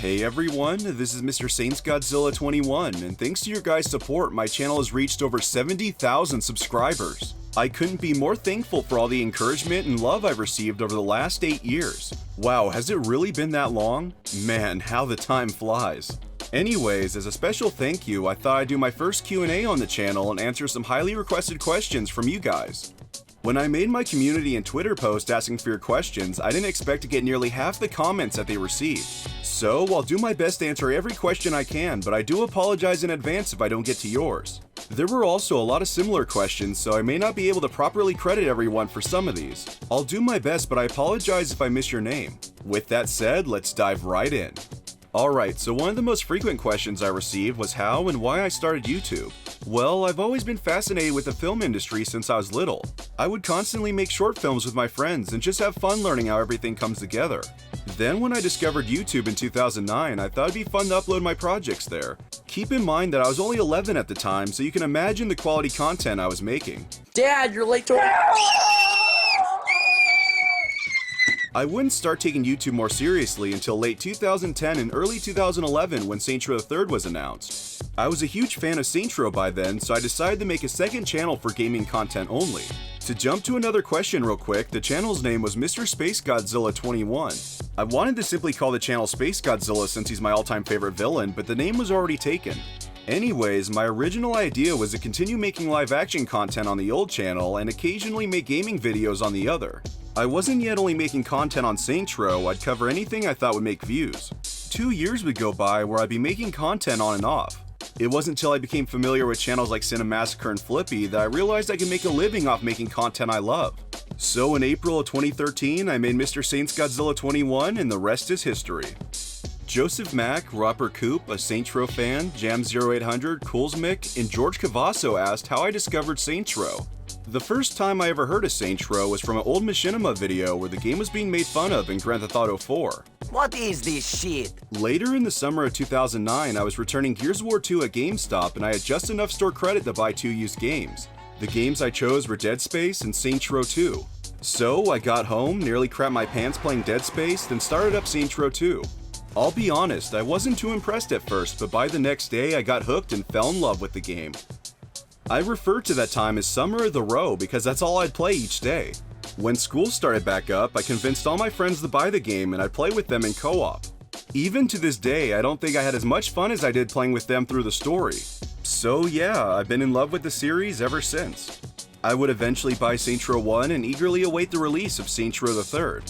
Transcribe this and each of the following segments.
Hey everyone, this is Mr. Saints Godzilla 21, and thanks to your guys' support, my channel has reached over 70,000 subscribers. I couldn't be more thankful for all the encouragement and love I've received over the last 8 years. Wow, has it really been that long? Man, how the time flies. Anyways, as a special thank you, I thought I'd do my first Q&A on the channel and answer some highly requested questions from you guys. When I made my community and Twitter post asking for your questions, I didn't expect to get nearly half the comments that they received. So, I'll do my best to answer every question I can, but I do apologize in advance if I don't get to yours. There were also a lot of similar questions, so I may not be able to properly credit everyone for some of these. I'll do my best, but I apologize if I miss your name. With that said, let's dive right in. Alright, so one of the most frequent questions I received was how and why I started YouTube. Well, I've always been fascinated with the film industry since I was little. I would constantly make short films with my friends and just have fun learning how everything comes together. Then when I discovered YouTube in 2009, I thought it'd be fun to upload my projects there. Keep in mind that I was only 11 at the time, so you can imagine the quality content I was making. Dad, you're late to I wouldn't start taking YouTube more seriously until late 2010 and early 2011 when Saints Row III was announced. I was a huge fan of Saints Row by then, so I decided to make a second channel for gaming content only. To jump to another question real quick, the channel's name was Mr. Space Godzilla 21. I wanted to simply call the channel Space Godzilla since he's my all-time favorite villain, but the name was already taken. Anyways, my original idea was to continue making live-action content on the old channel and occasionally make gaming videos on the other. I wasn't yet only making content on Saints Row, I'd cover anything I thought would make views. 2 years would go by where I'd be making content on and off. It wasn't until I became familiar with channels like Cinemassacre and Flippy that I realized I could make a living off making content I love. So in April of 2013, I made Mr. Saints Godzilla 21 and the rest is history. Joseph Mack, Robert Coop, a Saints Row fan, Jam0800, Coolsmick, and George Cavasso asked how I discovered Saints Row. The first time I ever heard of Saints Row was from an old Machinima video where the game was being made fun of in Grand Theft Auto 4. What is this shit? Later in the summer of 2009, I was returning Gears of War 2 at GameStop and I had just enough store credit to buy 2 used games. The games I chose were Dead Space and Saints Row 2. So I got home, nearly crapped my pants playing Dead Space, then started up Saints Row 2. I'll be honest, I wasn't too impressed at first, but by the next day I got hooked and fell in love with the game. I refer to that time as Summer of the Row because that's all I'd play each day. When school started back up, I convinced all my friends to buy the game and I'd play with them in co-op. Even to this day, I don't think I had as much fun as I did playing with them through the story. So yeah, I've been in love with the series ever since. I would eventually buy Saints Row 1 and eagerly await the release of Saints Row III.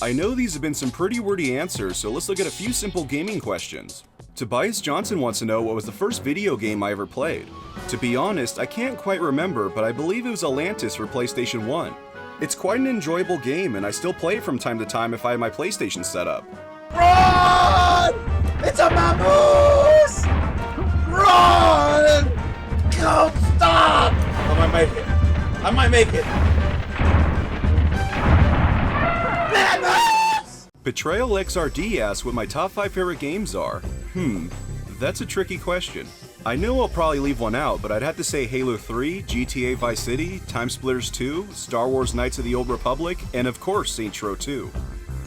I know these have been some pretty wordy answers, so let's look at a few simple gaming questions. Tobias Johnson wants to know what was the first video game I ever played. To be honest, I can't quite remember, but I believe it was Atlantis for PlayStation 1. It's quite an enjoyable game, and I still play it from time to time if I have my PlayStation set up. Run! It's a mammoth! Run! Don't stop! I might make it. I might make it. Mammoth! Betrayal XRD asks what my top 5 favorite games are. That's a tricky question. I know I'll probably leave one out, but I'd have to say Halo 3, GTA Vice City, Timesplitters 2, Star Wars Knights of the Old Republic, and of course Saints Row 2.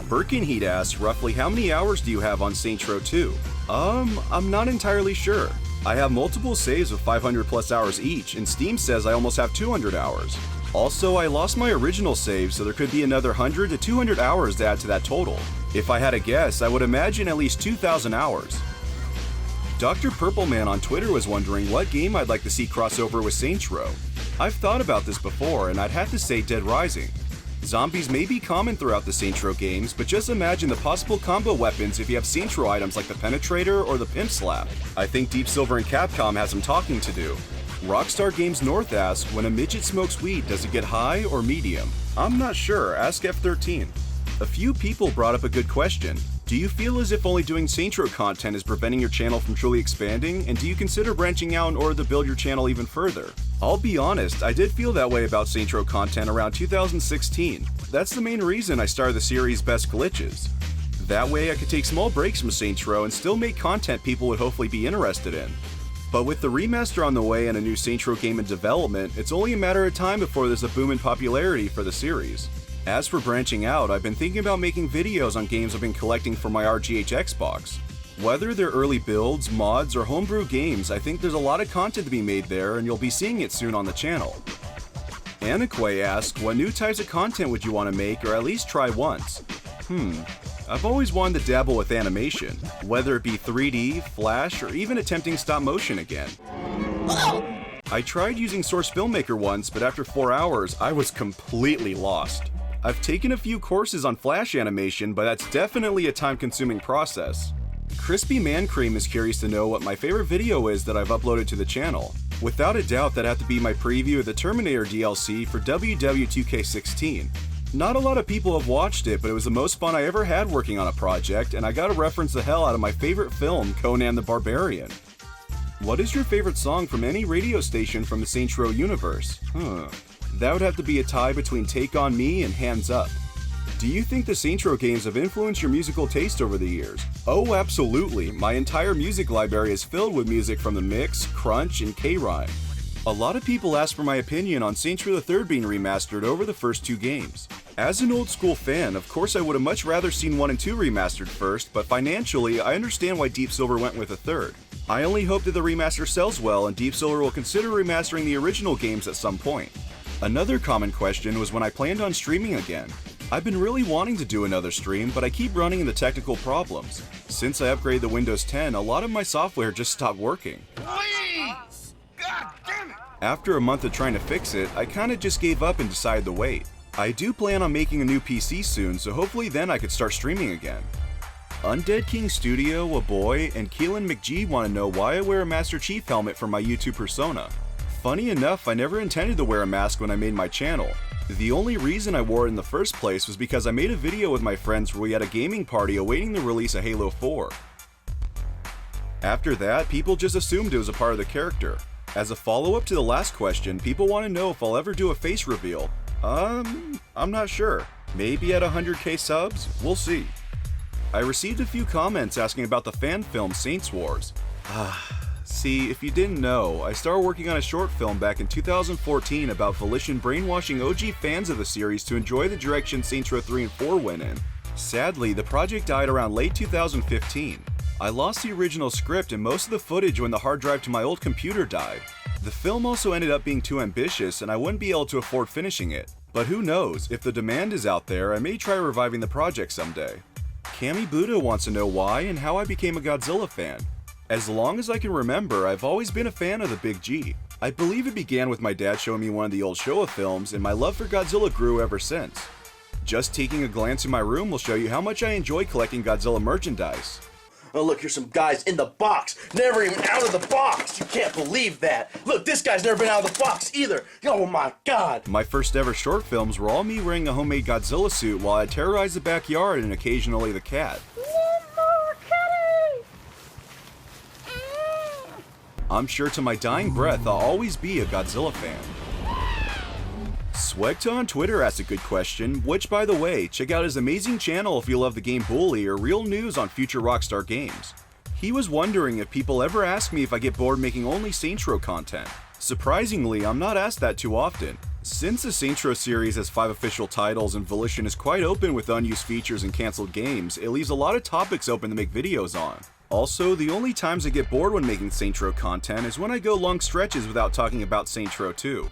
Birkenheat asks roughly how many hours do you have on Saints Row 2? I'm not entirely sure. I have multiple saves with 500 plus hours each, and Steam says I almost have 200 hours. Also, I lost my original save, so there could be another 100 to 200 hours to add to that total. If I had a guess, I would imagine at least 2,000 hours. Dr. Purpleman on Twitter was wondering what game I'd like to see crossover with Saints Row. I've thought about this before, and I'd have to say Dead Rising. Zombies may be common throughout the Saints Row games, but just imagine the possible combo weapons if you have Saints Row items like the Penetrator or the Pimp Slap. I think Deep Silver and Capcom has some talking to do. Rockstar Games North asks, when a midget smokes weed, does it get high or medium? I'm not sure, ask F13. A few people brought up a good question. Do you feel as if only doing Saints Row content is preventing your channel from truly expanding, and do you consider branching out in order to build your channel even further? I'll be honest, I did feel that way about Saints Row content around 2016. That's the main reason I started the series Best Glitches. That way I could take small breaks from Saints Row and still make content people would hopefully be interested in. But with the remaster on the way and a new Saints Row game in development, it's only a matter of time before there's a boom in popularity for the series. As for branching out, I've been thinking about making videos on games I've been collecting for my RGH Xbox. Whether they're early builds, mods, or homebrew games, I think there's a lot of content to be made there, and you'll be seeing it soon on the channel. Anaquay asks, what new types of content would you want to make or at least try once? I've always wanted to dabble with animation, whether it be 3D, Flash, or even attempting stop motion again. I tried using Source Filmmaker once, but after 4 hours, I was completely lost. I've taken a few courses on Flash animation, but that's definitely a time-consuming process. Crispy Man Cream is curious to know what my favorite video is that I've uploaded to the channel. Without a doubt, that'd have to be my preview of the Terminator DLC for WW2K16. Not a lot of people have watched it, but it was the most fun I ever had working on a project, and I gotta reference the hell out of my favorite film, Conan the Barbarian. What is your favorite song from any radio station from the Saints Row universe? That would have to be a tie between Take On Me and Hands Up. Do you think the Saints Row games have influenced your musical taste over the years? Oh, absolutely. My entire music library is filled with music from The Mix, Crunch, and K-Rhyme. A lot of people ask for my opinion on Saints Row III being remastered over the first 2 games. As an old school fan, of course I would have much rather seen 1 and 2 remastered first, but financially, I understand why Deep Silver went with a third. I only hope that the remaster sells well and Deep Silver will consider remastering the original games at some point. Another common question was when I planned on streaming again. I've been really wanting to do another stream, but I keep running into technical problems. Since I upgraded to Windows 10, a lot of my software just stopped working. Please! God damn it! After a month of trying to fix it, I kinda just gave up and decided to wait. I do plan on making a new PC soon, so hopefully then I could start streaming again. Undead King Studio, A Boy, and Keelan McGee want to know why I wear a Master Chief helmet for my YouTube persona. Funny enough, I never intended to wear a mask when I made my channel. The only reason I wore it in the first place was because I made a video with my friends where we had a gaming party awaiting the release of Halo 4. After that, people just assumed it was a part of the character. As a follow-up to the last question, people want to know if I'll ever do a face reveal. I'm not sure. Maybe at 100k subs? We'll see. I received a few comments asking about the fan film Saints Wars. See, if you didn't know, I started working on a short film back in 2014 about Volition brainwashing OG fans of the series to enjoy the direction Saints Row 3 and 4 went in. Sadly, the project died around late 2015. I lost the original script and most of the footage when the hard drive to my old computer died. The film also ended up being too ambitious and I wouldn't be able to afford finishing it. But who knows, if the demand is out there, I may try reviving the project someday. Cami Buddha wants to know why and how I became a Godzilla fan. As long as I can remember, I've always been a fan of the Big G. I believe it began with my dad showing me one of the old Showa films, and my love for Godzilla grew ever since. Just taking a glance in my room will show you how much I enjoy collecting Godzilla merchandise. Oh, look, here's some guys in the box. Never even out of the box. You can't believe that. Look, this guy's never been out of the box either. Oh my God. My first ever short films were all me wearing a homemade Godzilla suit while I terrorized the backyard and occasionally the cat. I'm sure to my dying breath I'll always be a Godzilla fan. Swegta on Twitter asked a good question, which by the way, check out his amazing channel if you love the game Bully or real news on future Rockstar games. He was wondering if people ever ask me if I get bored making only Saints Row content. Surprisingly, I'm not asked that too often. Since the Saints Row series has 5 official titles and Volition is quite open with unused features and cancelled games, it leaves a lot of topics open to make videos on. Also, the only times I get bored when making Saints Row content is when I go long stretches without talking about Saints Row 2.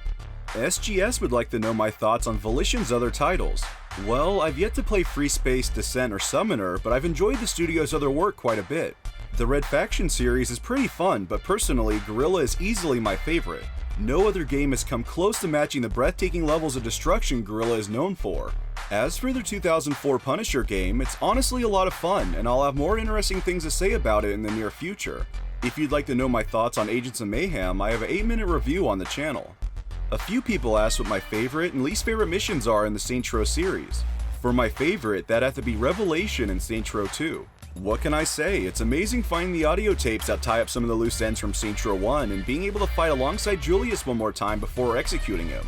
SGS would like to know my thoughts on Volition's other titles. Well, I've yet to play Free Space, Descent, or Summoner, but I've enjoyed the studio's other work quite a bit. The Red Faction series is pretty fun, but personally, Guerrilla is easily my favorite. No other game has come close to matching the breathtaking levels of destruction Guerrilla is known for. As for the 2004 Punisher game, it's honestly a lot of fun, and I'll have more interesting things to say about it in the near future. If you'd like to know my thoughts on Agents of Mayhem, I have an 8-minute review on the channel. A few people asked what my favorite and least favorite missions are in the Saints Row series. For my favorite, that'd have to be Revelation in Saints Row 2. What can I say? It's amazing finding the audio tapes that tie up some of the loose ends from Saints Row 1 and being able to fight alongside Julius one more time before executing him.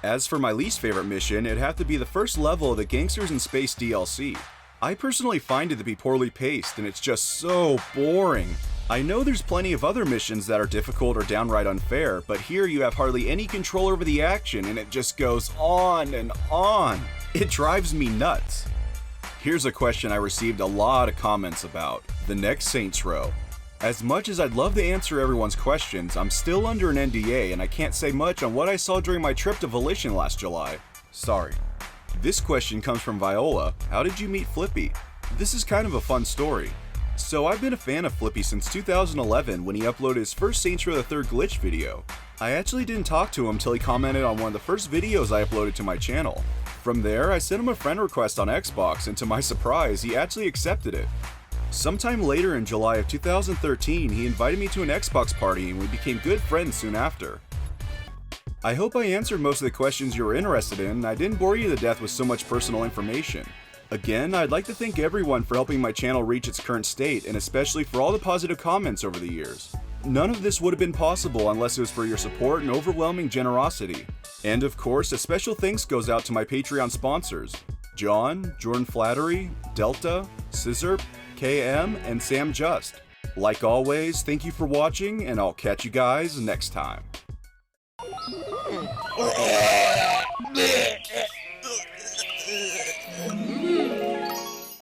As for my least favorite mission, it'd have to be the first level of the Gangsters in Space DLC. I personally find it to be poorly paced and it's just so boring. I know there's plenty of other missions that are difficult or downright unfair, but here you have hardly any control over the action and it just goes on and on. It drives me nuts. Here's a question I received a lot of comments about: the next Saints Row. As much as I'd love to answer everyone's questions, I'm still under an NDA and I can't say much on what I saw during my trip to Volition last July. Sorry. This question comes from Viola. How did you meet Flippy? This is kind of a fun story. So I've been a fan of Flippy since 2011 when he uploaded his first Saints Row the Third glitch video. I actually didn't talk to him till he commented on one of the first videos I uploaded to my channel. From there, I sent him a friend request on Xbox, and to my surprise, he actually accepted it. Sometime later in July of 2013, he invited me to an Xbox party and we became good friends soon after. I hope I answered most of the questions you were interested in and I didn't bore you to death with so much personal information. Again, I'd like to thank everyone for helping my channel reach its current state, and especially for all the positive comments over the years. None of this would have been possible unless it was for your support and overwhelming generosity. And of course, a special thanks goes out to my Patreon sponsors: John, Jordan Flattery, Delta, Scissorp, KM, and Sam Just. Like always, thank you for watching, and I'll catch you guys next time.